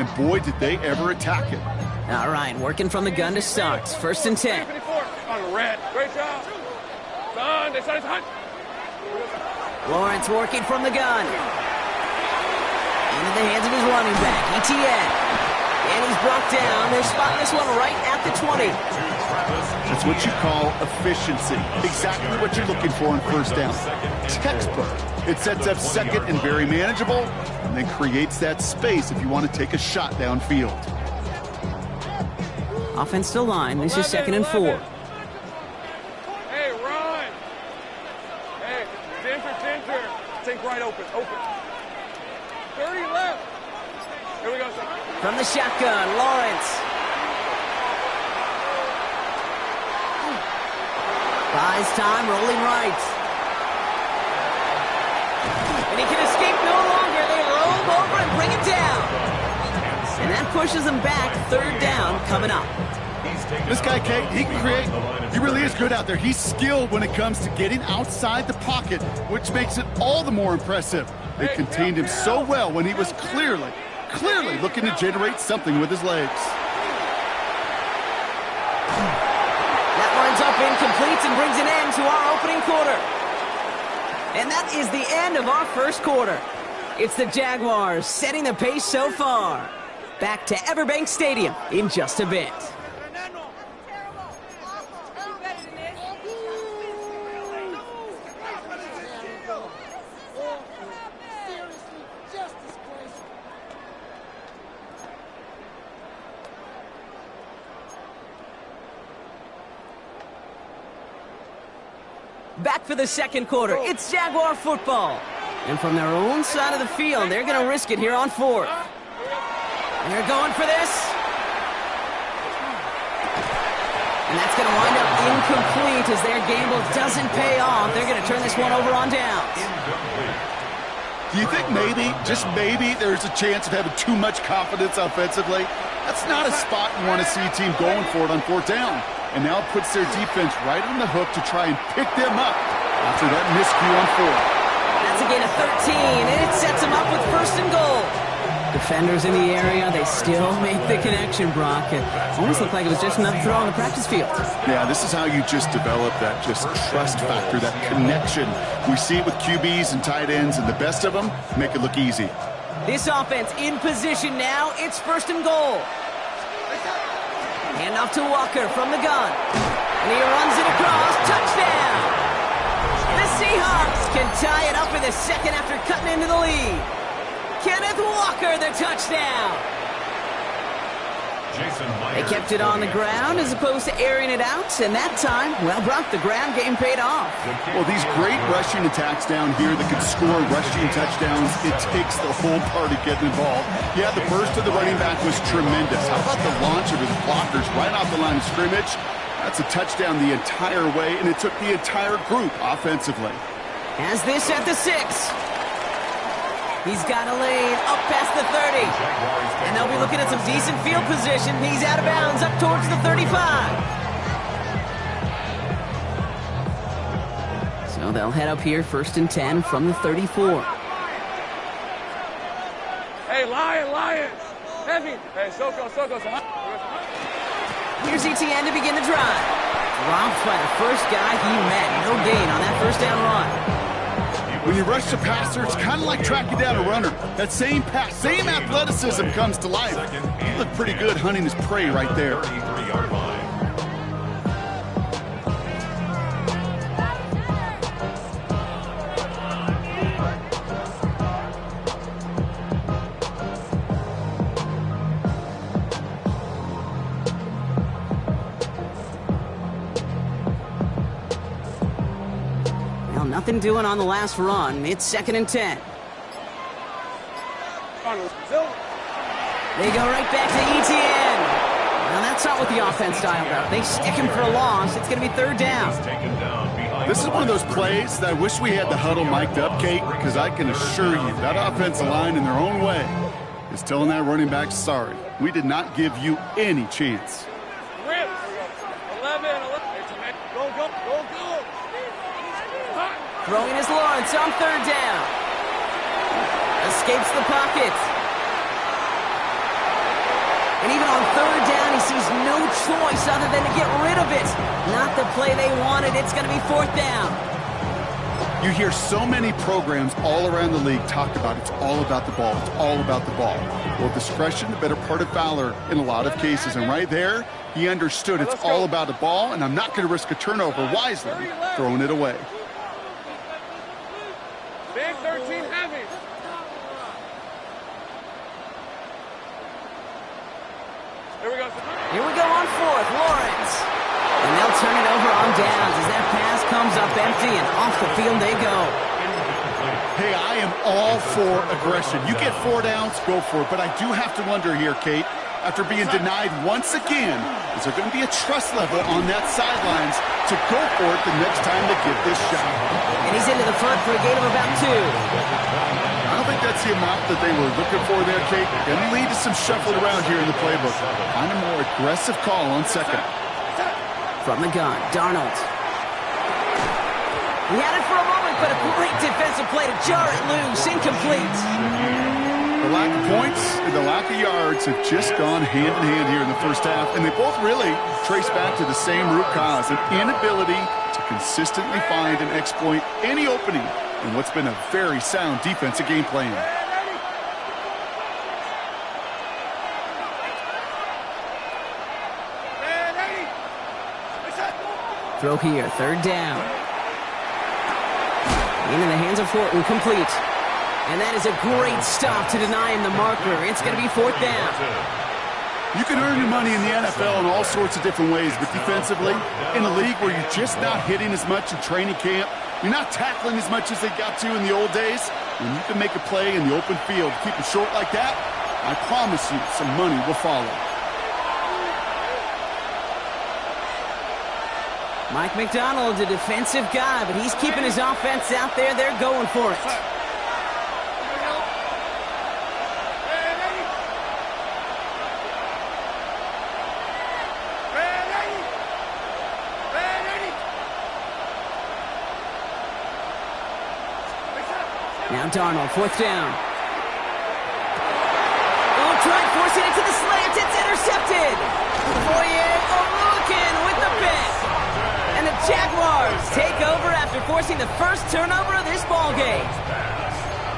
and boy, did they ever attack it. All right, working from the gun to start. 1st and 10. On the red. Great job. Son, they said it's hot. Lawrence working from the gun. Into the hands of his running back, ETN. And he's brought down. They're spotting this one right at the 20. That's what you call efficiency. Exactly what you're looking for on 1st down. Textbook. It sets up 2nd and very manageable, and then creates that space if you want to take a shot downfield. Offensive line. This is 2nd and 4. Hey, run. Hey, Ginger. Think right open. 30 left. Here we go, son. From the shotgun, Lawrence. Buys time, rolling right. And he can escape no longer. They roll over and bring it down. And that pushes them back. 3rd down coming up. This guy, Kate, he can create. He really is good out there. He's skilled when it comes to getting outside the pocket, which makes it all the more impressive. They contained him so well when he was clearly looking to generate something with his legs. That runs up incomplete and brings an end to our opening quarter. And that is the end of our 1st quarter. It's the Jaguars setting the pace so far. Back to Everbank Stadium in just a bit. Back for the 2nd quarter. It's Jaguar football. And from their own side of the field, they're going to risk it here on 4th. And they're going for this. And that's going to wind up incomplete as their gamble doesn't pay off. They're going to turn this one over on downs. Do you think maybe, just maybe, there's a chance of having too much confidence offensively? That's not a spot you want to see a team going for it on 4th down. And now it puts their defense right on the hook to try and pick them up after that miscue on 4th. That's a gain of 13, and it sets them up with 1st and goal. Defenders in the area, they still make the connection, Brock. It almost looked like it was just another throw on the practice field. Yeah, this is how you just develop that just trust factor, that connection. We see it with QBs and tight ends, and the best of them make it look easy. This offense in position now. It's 1st and goal. Hand off to Walker from the gun. And he runs it across. Touchdown! The Seahawks can tie it up in the 2nd after cutting into the lead. Kenneth Walker, the touchdown. They kept it on the ground as opposed to airing it out. And that time, well, Brock, the ground game paid off. Well, these great rushing attacks down here that can score rushing touchdowns, it takes the whole party getting involved. Yeah, the burst of the running back was tremendous. How about the launch of his blockers right off the line of scrimmage? That's a touchdown the entire way, and it took the entire group offensively. Has this at the 6. He's got a lane up past the 30. And they'll be looking at some decent field position. He's out of bounds up towards the 35. So they'll head up here 1st and 10 from the 34. Hey, Lions. Heavy. Hey, Soko. Here's ETN to begin the drive. Dropped by the first guy he met. No gain on that 1st down run. When you rush the passer, it's kind of like tracking down a runner. That same pass, same athleticism comes to life. He looked pretty good hunting his prey right there. Nothing doing on the last run. It's 2nd and 10. They go right back to ETN. Now that's not what the offense dialed up. They stick him for a loss. It's going to be 3rd down. This is one of those plays that I wish we had the huddle mic'd up, Kate, because I can assure you that offensive line in their own way is telling that running back, sorry, we did not give you any chance. 11. Go. Throwing his Lawrence on 3rd down. Escapes the pocket. And even on third down, he sees no choice other than to get rid of it. Not the play they wanted. It's going to be fourth down. You hear so many programs all around the league talk about it's all about the ball. It's all about the ball. Well, discretion, the better part of valor in a lot of cases. And right there, he understood it's all about the ball, and I'm not going to risk a turnover wisely, throwing it away. Big 13 heavy. Here we go on fourth, Lawrence. And they'll turn it over on downs as that pass comes up empty and off the field they go. Hey, I am all for aggression. You get 4 downs, go for it. But I do have to wonder here, Kate, after being denied once again, is there going to be a trust level on that sidelines to go for it the next time they get this shot? And he's into the front for a gain of about 2. I don't think that's the amount that they were looking for there, Kate. Going to lead to some shuffling around here in the playbook. Find a more aggressive call on second. From the gun, Darnold. He had it for a moment, but a great defensive play to jar it loose. Incomplete. The lack of points and the lack of yards have just gone hand in hand here in the first half, and they both really trace back to the same root cause, an inability to consistently find and exploit any opening in what's been a very sound defensive game plan. Throw here, third down. Into the hands of Horton, complete. And that is a great stop to deny him the marker. It's going to be fourth down. You can earn your money in the NFL in all sorts of different ways, but defensively, in a league where you're just not hitting as much in training camp, you're not tackling as much as they got to in the old days, when you can make a play in the open field, keep it short like that, I promise you some money will follow. Mike McDonald, a defensive guy, but he's keeping his offense out there. They're going for it. Now Darnold, fourth down. Oh, tried forcing it to the slant. It's intercepted. Fourier looking with the pick. And the Jaguars take over after forcing the first turnover of this ballgame.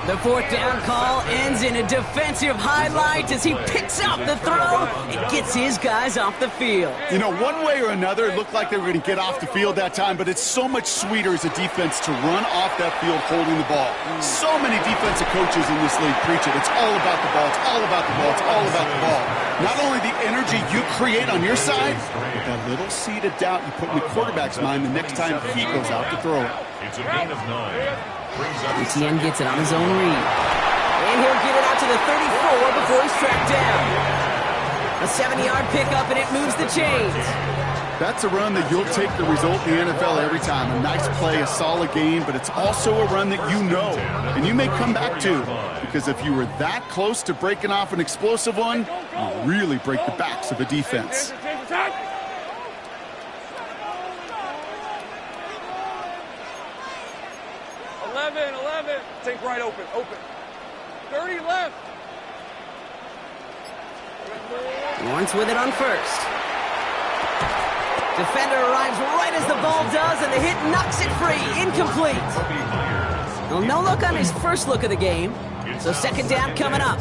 The fourth down call ends in a defensive highlight as he picks up the throw and gets his guys off the field. You know, one way or another, it looked like they were going to get off the field that time, but it's so much sweeter as a defense to run off that field holding the ball. So many defensive coaches in this league preach it. It's all about the ball. It's all about the ball. It's all about the ball. Not only the energy you create on your side, but that little seed of doubt you put in the quarterback's mind the next time he goes out to throw it. It's a gain of 9. Etienne gets it on his own read. And he'll get it out to the 34 before he's tracked down. A 70-yard pickup, and it moves the chains. That's a run that you'll take the result in the NFL every time. A nice play, a solid game, but it's also a run that you know, and you may come back to, because if you were that close to breaking off an explosive one, you really break the backs of a defense. 11. Take right, open. 30 left. Lawrence with it on first. Defender arrives right as the ball does, and the hit knocks it free. Incomplete. Well, no look on his first look of the game, so second down coming up.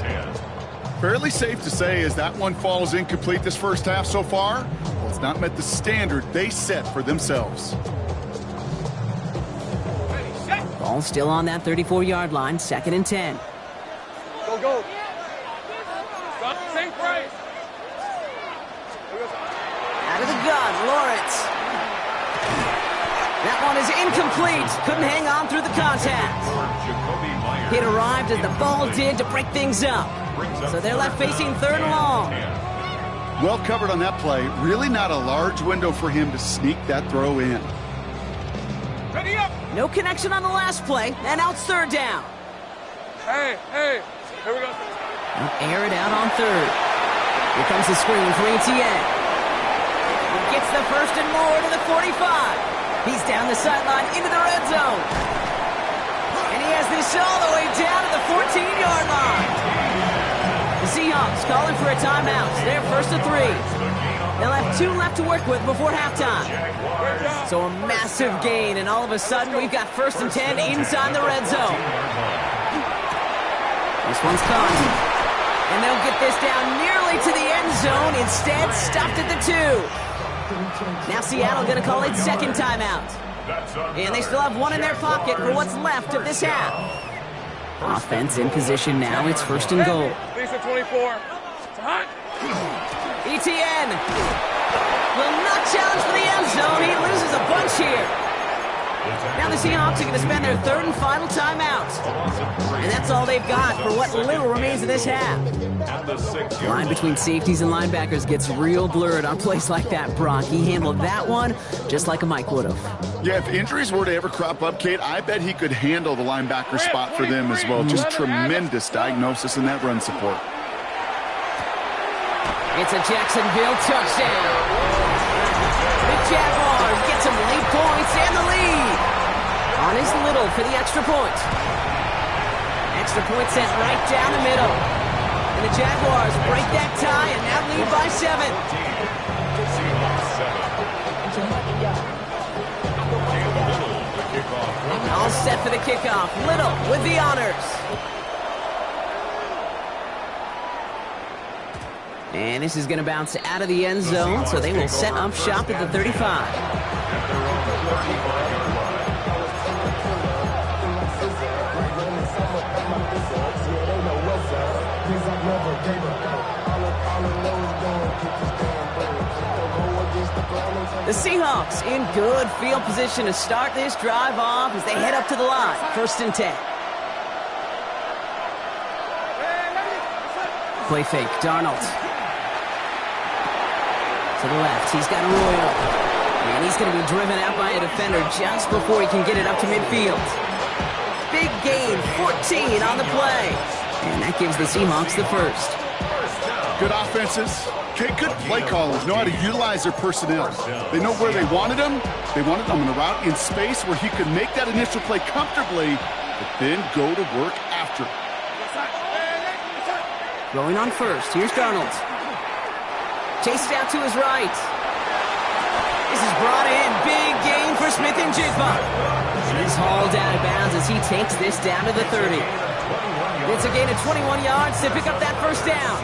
Fairly safe to say as that one falls incomplete this first half so far, well, it's not met the standard they set for themselves. Ball still on that 34-yard line, second and 10. Go. Think right. Out of the gun, Lawrence. That one is incomplete. Couldn't hang on through the contact. It arrived as the ball did to break things up. So they're left facing third and long. Well covered on that play. Really not a large window for him to sneak that throw in. Ready up. No connection on the last play, and now it's third down. Hey. Here we go. Air it out on third. Here comes the screen for Etienne. He gets the first and more to the 45. He's down the sideline into the red zone. And he has this all the way down to the 14-yard line. Seahawks calling for a timeout. They're first to 3. They'll have 2 left to work with before halftime. So a massive gain, and all of a sudden we've got first and 10 inside the red zone. This one's caught. And they'll get this down nearly to the end zone. Instead, stopped at the 2. Now Seattle going to call it second timeout. And they still have 1 in their pocket for what's left of this half. Offense in position now. It's first and goal. Lisa 24. ETN will not challenge for the end zone. He loses a bunch here. Now the Seahawks are going to spend their third and final timeout. And that's all they've got for what little remains of this half. The line between safeties and linebackers gets real blurred on plays like that, Brock. He handled that one just like a Mike would have. Yeah, if injuries were to ever crop up, Kate, I bet he could handle the linebacker spot for them as well. Just tremendous diagnosis in that run support. It's a Jacksonville touchdown. The Jaguars get some late points and the lead. On is Little for the extra point. Extra point sent right down the middle. And the Jaguars break that tie and now lead by 7. All set for the kickoff. Little with the honors. And this is going to bounce out of the end zone, so they will set up shop at the 35. The Seahawks in good field position to start this drive off as they head up to the line. First and 10. Play fake, Darnold. To the left, he's got a Royal. And he's going to be driven out by a defender just before he can get it up to midfield. Big gain, 14 on the play. And that gives the Seahawks the first. Good offenses. Okay, good play callers know how to utilize their personnel. They know where they wanted him. They wanted him in a route in space where he could make that initial play comfortably, but then go to work after. Going on first, here's Darnold. Chased out to his right. This is brought in. Big gain for Smith-Njigba. He's hauled out of bounds as he takes this down to the 30. It's a gain of 21 yards to pick up that first down.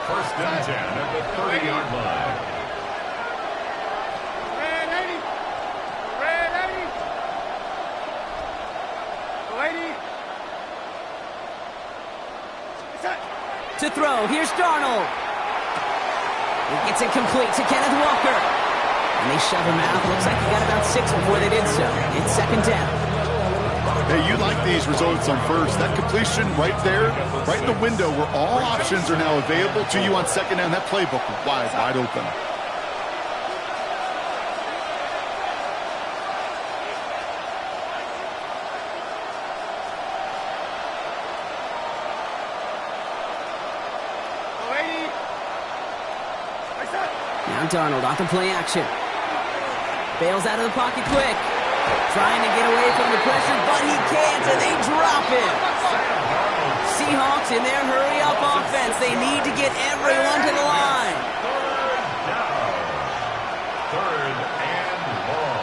First and 10 at the 30-yard line. To throw, here's Darnold. He gets it complete to Kenneth Walker. And they shove him out. Looks like he got about 6 before they did so. It's second down. Hey, you like these results on first. That completion right there, right in the window where all options are now available to you on second down. That playbook wide open. Now Darnold off the play action. Bails out of the pocket quick. Trying to get away from the pressure, but he can't, and they drop him. Seahawks in their hurry-up offense. They need to get everyone to the line. Third and long.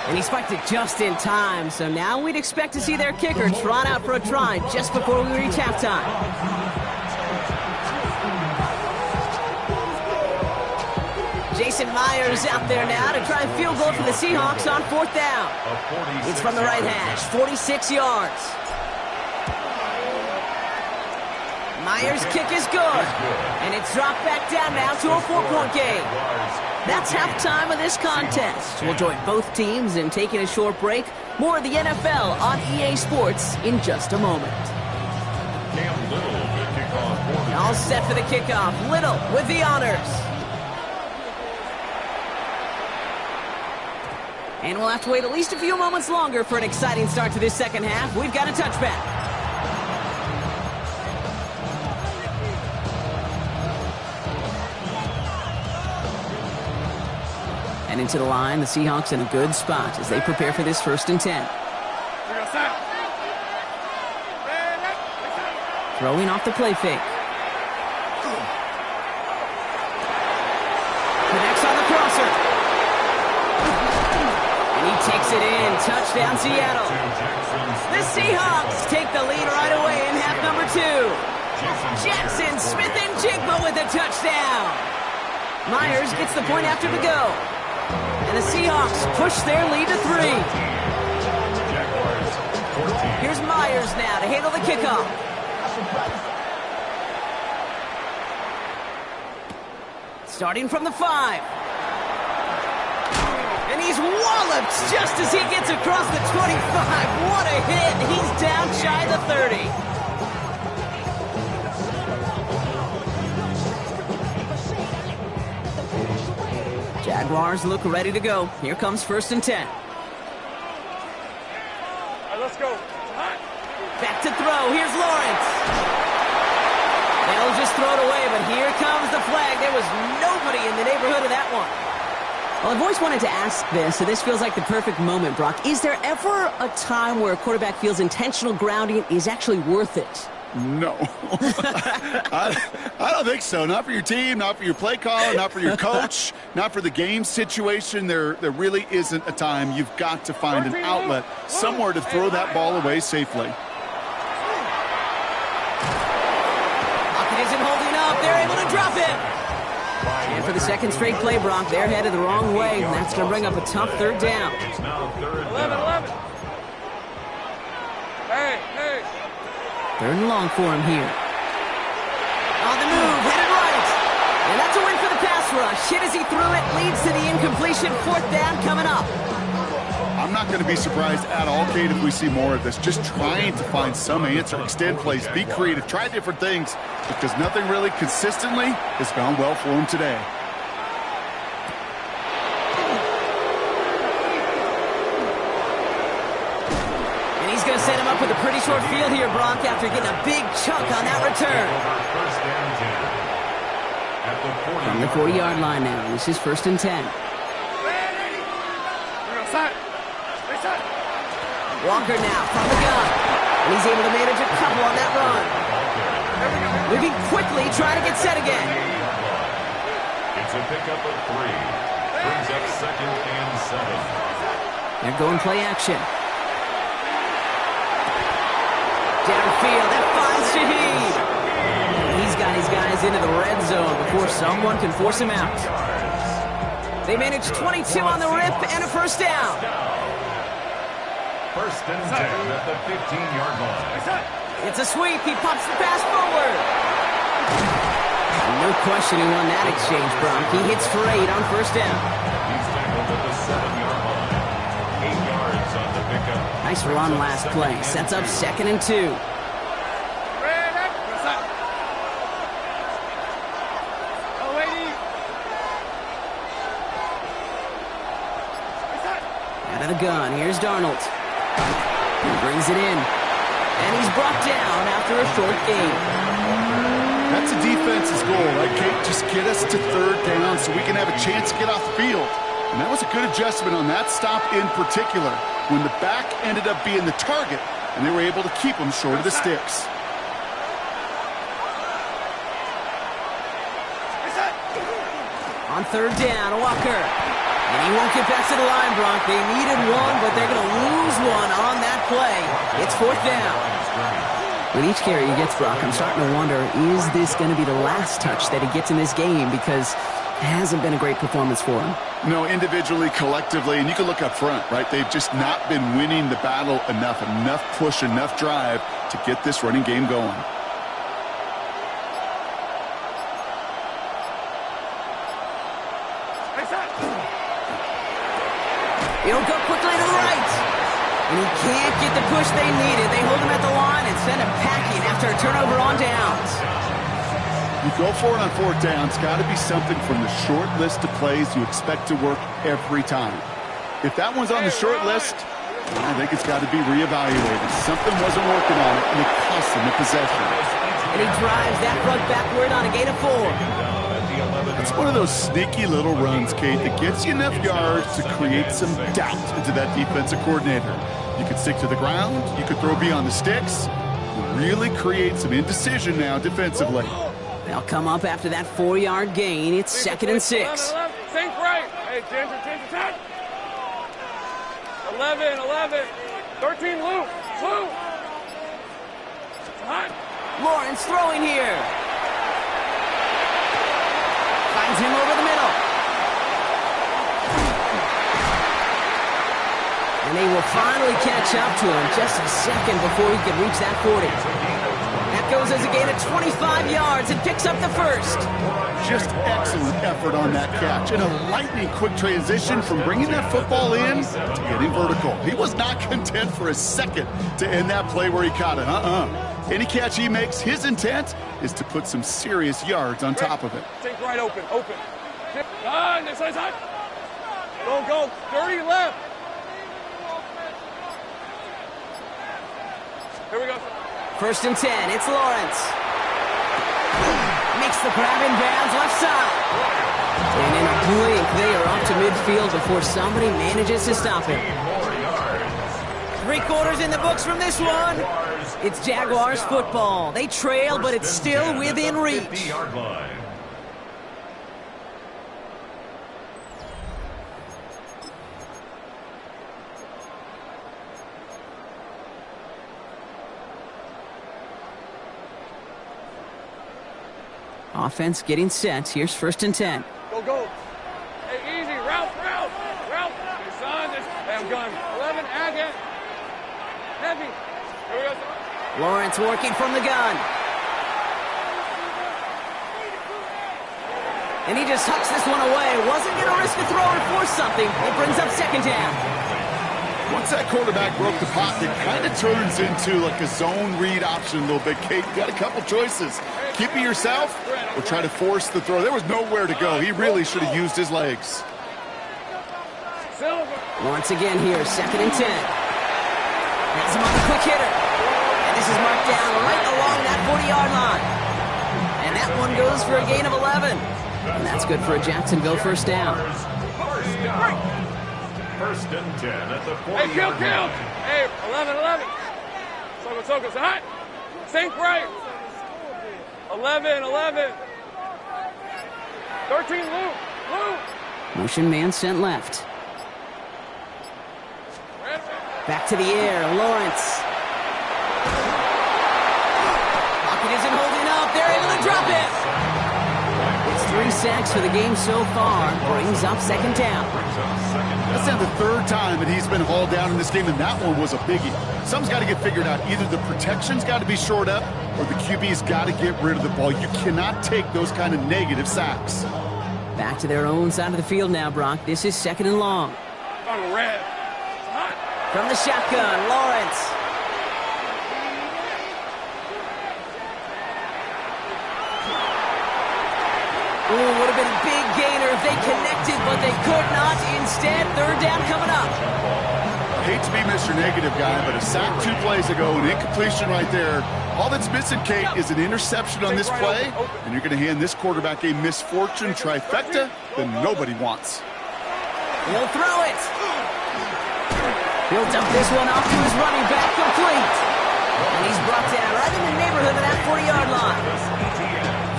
And he spiked it just in time, so now we'd expect to see their kicker trot out for a try just before we reach halftime. Jason Myers out there now to try a field goal for the Seahawks on fourth down. It's from the right hash, 46 yards. Myers' kick is good, and it's dropped back down now to a 4-point game. That's halftime of this contest. We'll join both teams in taking a short break. More of the NFL on EA Sports in just a moment. All set for the kickoff. Little with the honors. And we'll have to wait at least a few moments longer for an exciting start to this second half. We've got a touchback. And into the line, the Seahawks in a good spot as they prepare for this 1st and 10. Throwing off the play fake. Connects on the crosser. And he takes it in. Touchdown, Seattle. The Seahawks take the lead right away in half number 2. Jackson Smith-Njigba with a touchdown. Myers gets the point after the go. And the Seahawks push their lead to 3. Here's Myers now to handle the kickoff. Starting from the 5. And he's walloped just as he gets across the 25. What a hit. He's down shy of the 30. Jaguars look ready to go. Here comes 1st and 10. All right, let's go. Back to throw. Here's Lawrence. They'll just throw it away, but here comes the flag. There was nobody in the neighborhood of that one. Well, I've always wanted to ask this, so this feels like the perfect moment, Brock. Is there ever a time where a quarterback feels intentional grounding is actually worth it? No. I don't think so. Not for your team, not for your play caller, not for your coach, not for the game situation. There really isn't a time. You've got to find an outlet, somewhere to throw that ball away safely. Lockett isn't holding up. They're able to drop it. And for the 2nd straight play, Brock, they're headed the wrong way, and that's going to bring up a tough 3rd down. 11. Hey. 3rd and long for him here. On the move, headed right. And that's a win for the pass rush. Hit as he threw it, leads to the incompletion. 4th down coming up. I'm not going to be surprised at all, Kate, if we see more of this. Just trying to find some answer, extend plays, be creative, try different things, because nothing really consistently has gone well for him today. And he's going to set him up with a pretty short field here, Brock, after getting a big chunk on that return. From the 40-yard line now, this is 1st and 10. Walker now from the gun. And he's able to manage a couple on that run. Moving quickly, trying to get set again. It's a pickup of 3. Brings up 2nd and 7. They're going play action. Downfield, that finds Shaheed. He's got his guys into the red zone before someone can force him out. They manage 22 on the rip and a 1st down. 1st and 10 at the 15-yard line. It's a sweep. He pops the pass forward. No question who won that exchange, Brock. He hits for 8 on 1st down. He's tackled at the 7-yard line. 8 yards on the pickup. Nice run last play. Sets up 2nd and 2. Out of the gun. Here's Darnold. He brings it in. And he's brought down after a short gain. That's a defense's goal, right, Kate? Just get us to 3rd down so we can have a chance to get off the field. And that was a good adjustment on that stop in particular, when the back ended up being the target, and they were able to keep him short of the sticks. On 3rd down, Walker. And he won't get back to the line, Brock. They needed one, but they're going to lose one on that play. It's 4th down. With each carry he gets, Brock, I'm starting to wonder, is this going to be the last touch that he gets in this game? Because it hasn't been a great performance for him. No, individually, collectively, and you can look up front, right? They've just not been winning the battle enough push, enough drive to get this running game going. He'll go quickly to the right. And he can't get the push they needed. They hold him at the line and send him packing after a turnover on downs. You go for it on 4th down. It's got to be something from the short list of plays you expect to work every time. If that one's on the short list, I think it's got to be reevaluated. Something wasn't working on it, and it cost him the possession. And he drives that rug backward on a gain of 4. At the It's one of those sneaky little runs, Kate, that gets you enough yards to create some doubt into that defensive coordinator. You could stick to the ground, you could throw beyond the sticks, really create some indecision now defensively. They'll come up after that 4-yard gain. It's 2nd and 6. Sink right. Hey, Ginger, 10. 11. 13, Luke. Hot. Lawrence throwing here. Finds him over the middle. And they will finally catch up to him just a second before he can reach that 40. That goes as a gain of 25 yards and picks up the first. Just excellent effort on that catch. And a lightning quick transition from bringing that football in to getting vertical. He was not content for a second to end that play where he caught it. Any catch he makes, his intent is to put some serious yards on top of it. Sink right, open. This side's hot. Go. 30 left. Here we go. 1st and 10, it's Lawrence. Makes the grab in bounds left side. And in a blink, they are up to midfield before somebody manages to stop him. 3 quarters in the books from this one. It's Jaguars football. They trail, but it's still within reach. Offense getting set. Here's 1st and 10. Go. Hey, easy. Route. Hey, son, I'm gun. 11, again. Heavy. Here we go, son. Lawrence working from the gun. And he just hucks this one away. Wasn't going to risk a throw or force something. It brings up 2nd down. Once that quarterback broke the pocket, it kind of turns into like a zone read option a little bit, Kate. You got a couple choices. Keep it yourself or try to force the throw. There was nowhere to go. He really should have used his legs. Once again here, 2nd and 10. Has him on the quick hitter. And this is marked down right along that 40-yard line. And that one goes for a gain of 11. And that's good for a Jacksonville 1st down. 1st and 10 at the 40-yard Hey, kill. Hey, 11. Soko, hot. Sink right. 11. 13, Luke. Motion man sent left. Back to the air, Lawrence. Pocket isn't holding up. They're able to drop it. It's 3 sacks for the game so far. Brings up 2nd down. That's now the 3rd time that he's been hauled down in this game, and that one was a biggie. Something's got to get figured out. Either the protection's got to be shored up, or the QB's got to get rid of the ball. You cannot take those kind of negative sacks. Back to their own side of the field now, Brock. This is 2nd and long. Red. From the shotgun, Lawrence. Ooh, would have been a big gainer if they connected, but they could not. Instead, 3rd down coming up. I hate to be Mr. Negative guy, but a sack 2 plays ago, an incompletion right there. All that's missing, Kate, is an interception on this play, and you're going to hand this quarterback a misfortune trifecta that nobody wants. He'll throw it. He'll dump this one off to his running back, complete. And he's brought down right in the neighborhood of that 40-yard line.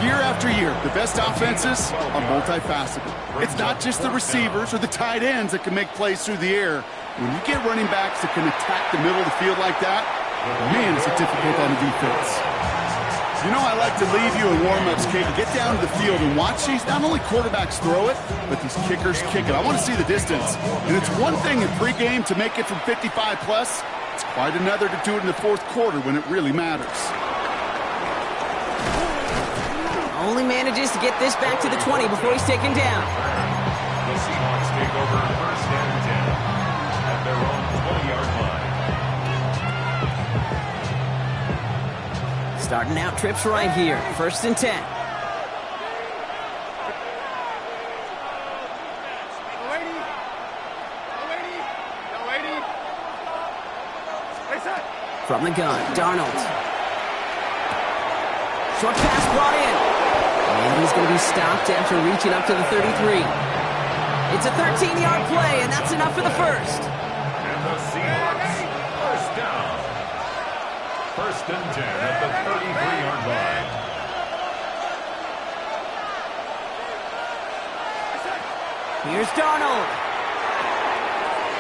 Year after year, the best offenses are multifaceted. It's not just the receivers or the tight ends that can make plays through the air. When you get running backs that can attack the middle of the field like that, man, is it difficult on the defense. You know, I like to leave you in warm-ups, Kate, to get down to the field and watch these, not only quarterbacks throw it, but these kickers kick it. I want to see the distance. And it's one thing in pregame to make it from 55-plus. It's quite another to do it in the 4th quarter when it really matters. Only manages to get this back to the 20 before he's taken down. The Seahawks take over 1st and 10 at their own 20-yard line. Starting out trips right here. 1st and 10. From the gun, Darnold. Short pass brought in. And he's going to be stopped after reaching up to the 33. It's a 13-yard play, and that's enough for the first. And the Seahawks, first down. First and 10 at the 33-yard line. Here's Darnold.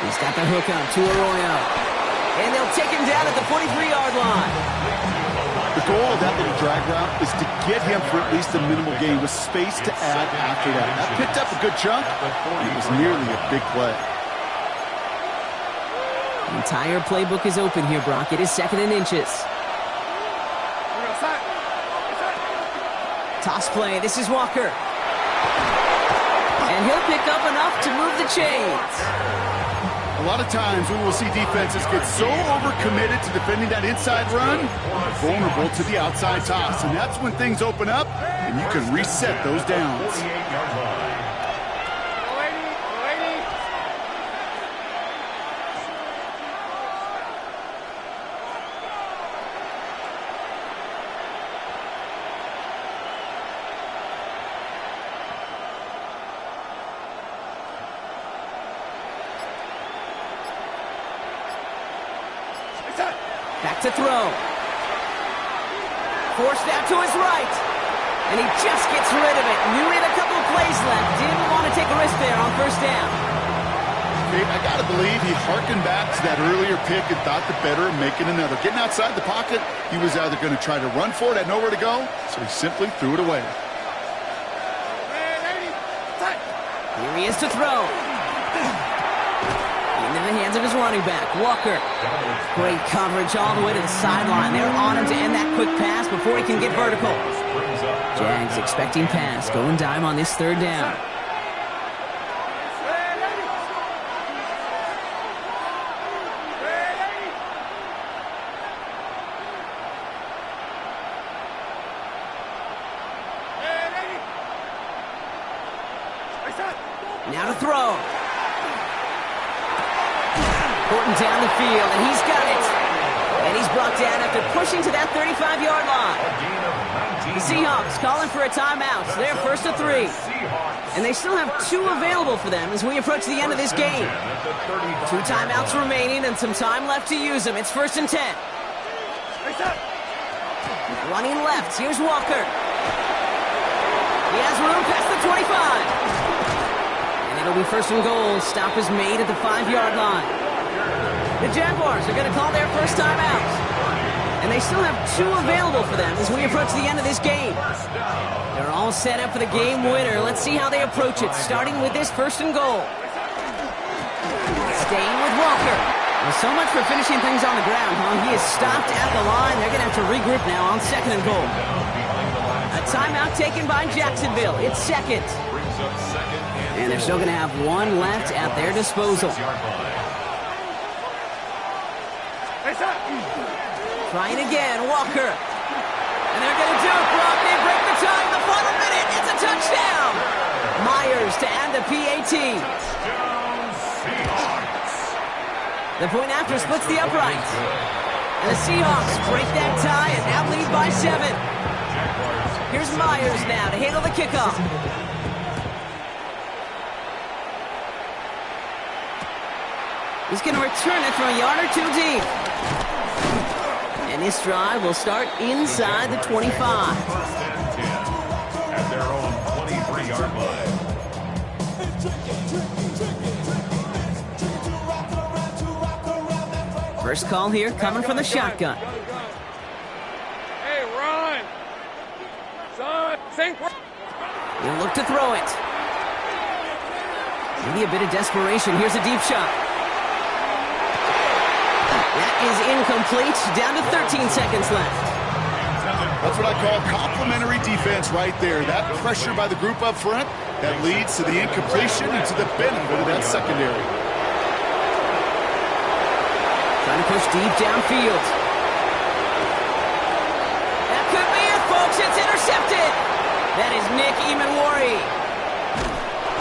He's got the hook up to Arroyo. And they'll take him down at the 43-yard line. The goal of that little drag route is to get him for at least a minimal gain with space to add after that. That picked up a good chunk, and it was nearly a big play. The entire playbook is open here, Brock. It is 2nd and inches. Toss play. This is Walker. And he'll pick up enough to move the chains. A lot of times we will see defenses get so overcommitted to defending that inside run, vulnerable to the outside toss. And that's when things open up, and you can reset those downs. 48-yard line. Back to throw. Forced out to his right. And he just gets rid of it. Knew he had a couple of plays left. Didn't want to take a risk there on first down. I got to believe he hearkened back to that earlier pick and thought the better of making another. Getting outside the pocket, he was either going to try to run for it, had nowhere to go, so he simply threw it away. Here he is to throw. Into the hands of his running back, Walker. Great coverage all the way to the sideline. They're on him to end that quick pass before he can get vertical. Jags expecting pass, going dime on this 3rd down. Now to throw. Porting down the field, and he's got it. And he's brought down after pushing to that 35-yard line. The Seahawks calling for a timeout. They're 1st and 3. And they still have 2 available for them as we approach the end of this game. 2 timeouts remaining and some time left to use them. It's 1st and 10. Running left. Here's Walker. He has room past the 25. And it'll be 1st and goal. Stop is made at the 5-yard line. The Jaguars are going to call their first timeout. And they still have 2 available for them as we approach the end of this game. They're all set up for the game winner. Let's see how they approach it, starting with this 1st and goal. Staying with Walker. Well, so much for finishing things on the ground, huh? He is stopped at the line. They're going to have to regroup now on 2nd and goal. A timeout taken by Jacksonville. It's 2nd. And they're still going to have 1 left at their disposal. Trying again, Walker. And they're going to do it, Brock. They break the tie in the final minute. It's a touchdown. Myers to add the PAT. The point after splits the upright. And the Seahawks break that tie and now lead by 7. Here's Myers now to handle the kickoff. He's going to return it from a yard or 2 deep. And this drive will start inside the 25. First and 10 at their own 23-yard line. First call here coming from the shotgun. Hey, run! Son, sink. He'll look to throw it. Maybe a bit of desperation. Here's a deep shot. That is incomplete. Down to 13 seconds left. That's what I call complimentary defense right there. That pressure by the group up front, that leads to the incompletion and to the benefit of that secondary. Trying to push deep downfield. That could be it, folks. It's intercepted. That is Nick Emanwari.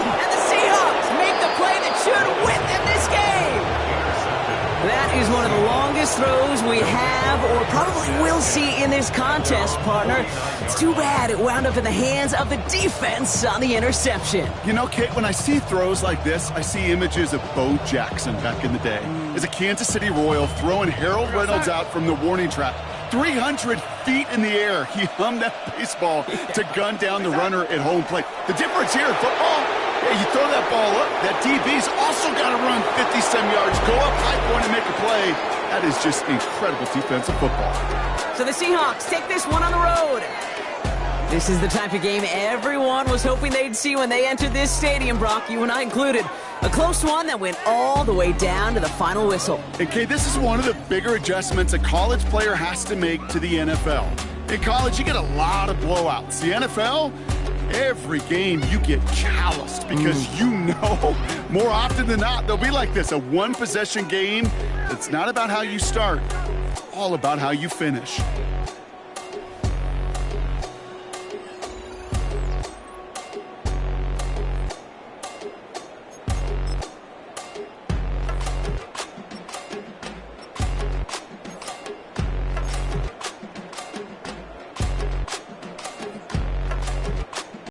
And the Seahawks make the play that should win them this game. That is one of the longest throws we have or probably will see in this contest, partner. It's too bad it wound up in the hands of the defense on the interception. You know, Kate, when I see throws like this, I see images of Bo Jackson back in the day. As a Kansas City Royal throwing Harold Reynolds out from the warning track. 300 feet in the air. He hummed that baseball to gun down the runner at home plate. The difference here in football, you throw that ball up, that DB's also got to run 50-some yards, go up high point and make a play. That is just incredible defensive football. So the Seahawks take this one on the road. This is the type of game everyone was hoping they'd see when they entered this stadium, Brock, you and I included. A close one that went all the way down to the final whistle. And Kate, this is one of the bigger adjustments a college player has to make to the NFL. In college, you get a lot of blowouts. The NFL, every game you get calloused because you know more often than not they'll be like this, a one-possession game. It's not about how you start, it's all about how you finish.